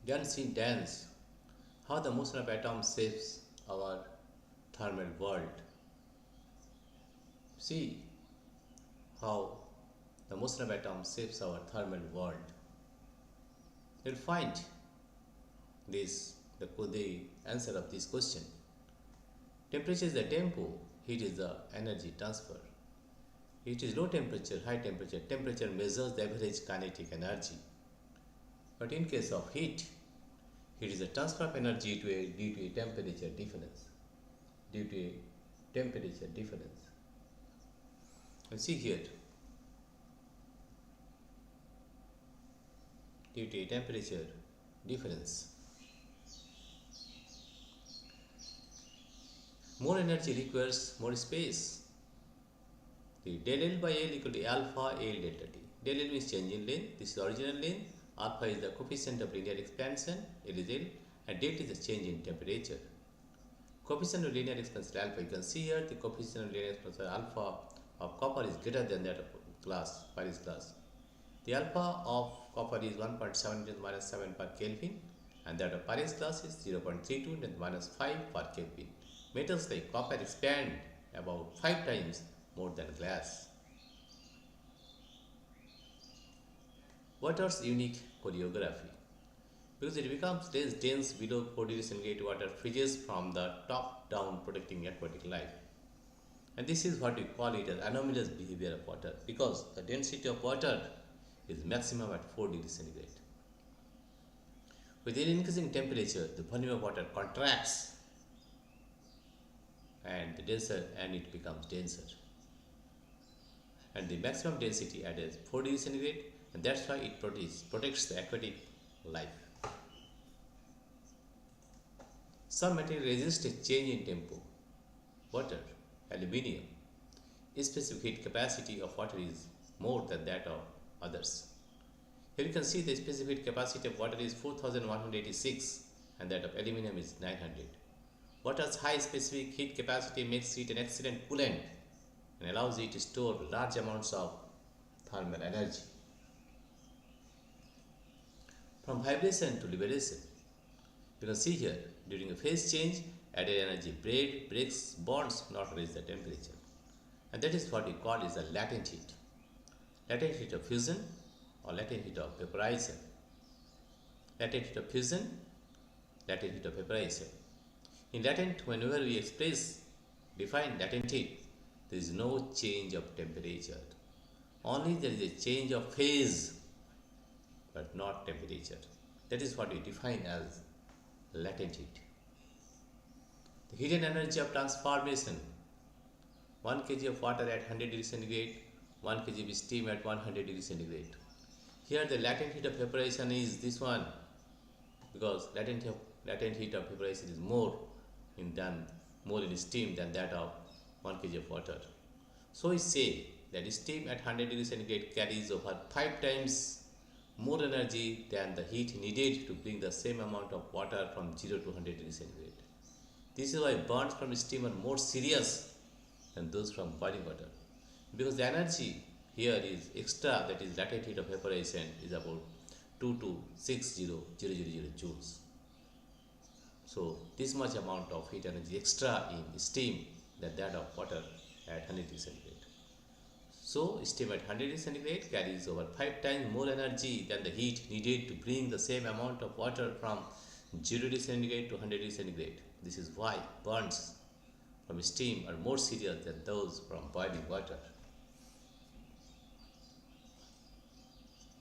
We have seen dance, how the motion of atoms shapes our thermal world. See how the motion of atoms shapes our thermal world. You'll find the answer of this question. Temperature is the tempo, heat is the energy transfer. Heat is low temperature, high temperature. Temperature measures the average kinetic energy. But in case of heat, heat is the transfer of energy due to a temperature difference. Due to a temperature difference. And see here, due to a temperature difference, more energy requires more space. The del L by L equal to alpha L delta T. Del L means change in length. This is the original length. Alpha is the coefficient of linear expansion. L is L. And delta is the change in temperature. Coefficient of linear expansion alpha. You can see here the coefficient of linear expansion alpha of copper is greater than that of Paris glass. The alpha of copper is 1.7 × -7 per Kelvin, and that of Paris glass is 0.32 × -5 per Kelvin. Metals like copper expand about 5 times more than glass. Water's unique choreography. Because it becomes less dense below 4 degrees centigrade, water freezes from the top down, protecting aquatic life. And this is what we call it as anomalous behavior of water, because the density of water is maximum at 4 degrees centigrade. With increasing temperature, the volume of water contracts and it becomes denser. And the maximum density at 4 degrees centigrade, and that's why it protects the aquatic life. Some material resist a change in tempo. Water, aluminium. Specific heat capacity of water is more than that of others. Here you can see the specific capacity of water is 4186 and that of aluminium is 900. Water's high specific heat capacity makes it an excellent coolant and allows it to store large amounts of thermal energy. From vibration to liberation, you can see here during a phase change, added energy breaks bonds not raise the temperature, and that is what we call is the latent heat. Latent heat of fusion or latent heat of vaporization. Latent heat of fusion, latent heat of vaporization. In latent, whenever we define latent heat, there is no change of temperature. Only there is a change of phase, but not temperature. That is what we define as latent heat. The hidden energy of transformation. 1 kg of water at 100 degrees centigrade, 1 kg of steam at 100 degrees centigrade. Here the latent heat of evaporation is this one, because latent heat of evaporation is more in steam than that of 1 kg of water. So we say that steam at 100 degrees centigrade carries over 5 times more energy than the heat needed to bring the same amount of water from 0 to 100 degrees centigrade. This is why burns from steam are more serious than those from boiling water, because the energy here is extra, that is latent heat of evaporation is about 2260000 joules. So this much amount of heat energy extra in steam than that of water at 100 degrees centigrade. So steam at 100 degrees centigrade carries over 5 times more energy than the heat needed to bring the same amount of water from 0 degrees centigrade to 100 degrees centigrade. This is why burns from steam are more serious than those from boiling water.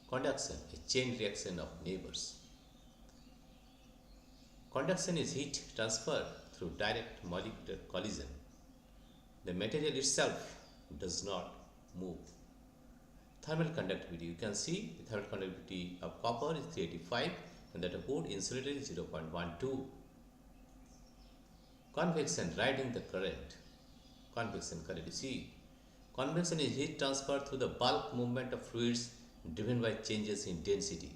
Conduction, a chain reaction of neighbors. Conduction is heat transfer through direct molecular collision. The material itself does not move. Thermal conductivity, you can see the thermal conductivity of copper is 385 and that of wood insulator is 0.12. Convection, riding the current. Convection current, you see, convection is heat transfer through the bulk movement of fluids driven by changes in density.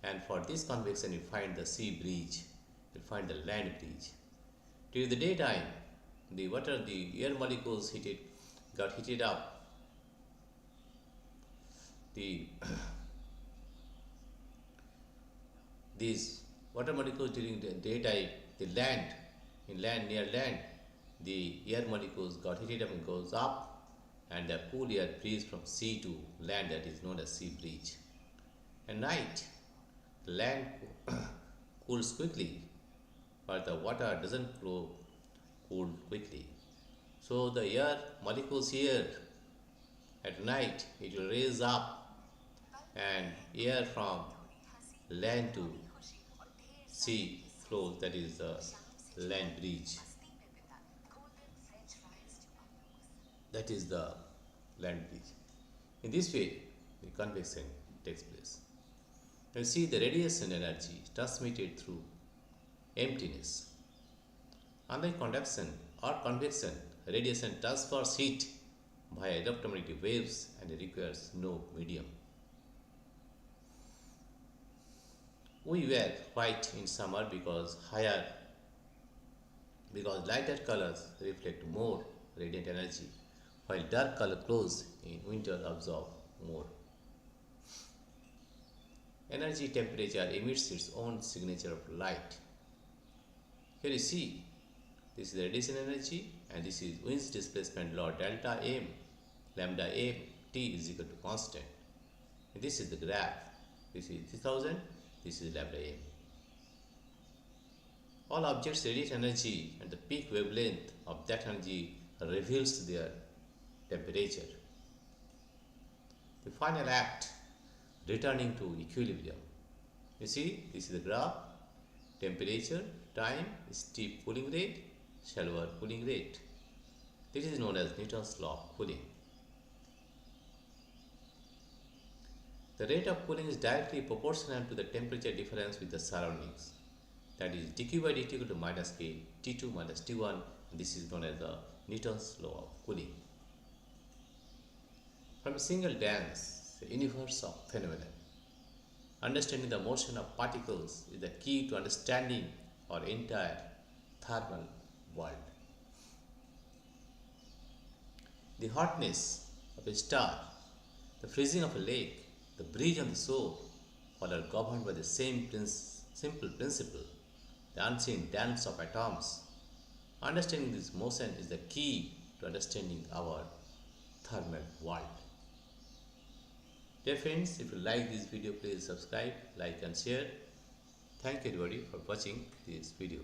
And for this convection, you find the sea breeze, you find the land breeze. During the daytime, the air molecules got heated up. The these water molecules during the daytime, the land, near land, the air molecules got heated up and goes up, and the cool air breeze from sea to land, that is known as sea breeze. At night, the land cools quickly, but the water doesn't flow cool quickly. So the air molecules here at night, it will raise up, and air from land to sea flows, that is the land breeze. That is the land breeze. In this way, the convection takes place. You see the radiation energy transmitted through emptiness. Unlike conduction or convection, radiation transfers heat via electromagnetic waves and requires no medium. We wear white in summer because lighter colors reflect more radiant energy, while dark color clothes in winter absorb more. Energy temperature emits its own signature of light. Here you see, this is the radiation energy, and this is Wien's displacement law delta m, lambda m, T is equal to constant. And this is the graph. This is 3000, this is lambda m. All objects radiate energy, and the peak wavelength of that energy reveals their temperature. The final act, returning to equilibrium. You see, this is the graph. Temperature, time, steep cooling rate, shallower cooling rate. This is known as Newton's law of cooling. The rate of cooling is directly proportional to the temperature difference with the surroundings. That is dq by dt equal to minus k, T2 minus T1, and this is known as the Newton's law of cooling. From a single dance, the universe of phenomena, understanding the motion of particles is the key to understanding our entire thermal world. The hotness of a star, the freezing of a lake, the breeze on the shore, all are governed by the same simple principle, the unseen dance of atoms. Understanding this motion is the key to understanding our thermal world. Dear friends, if you like this video, please subscribe, like and share. Thank you everybody for watching this video.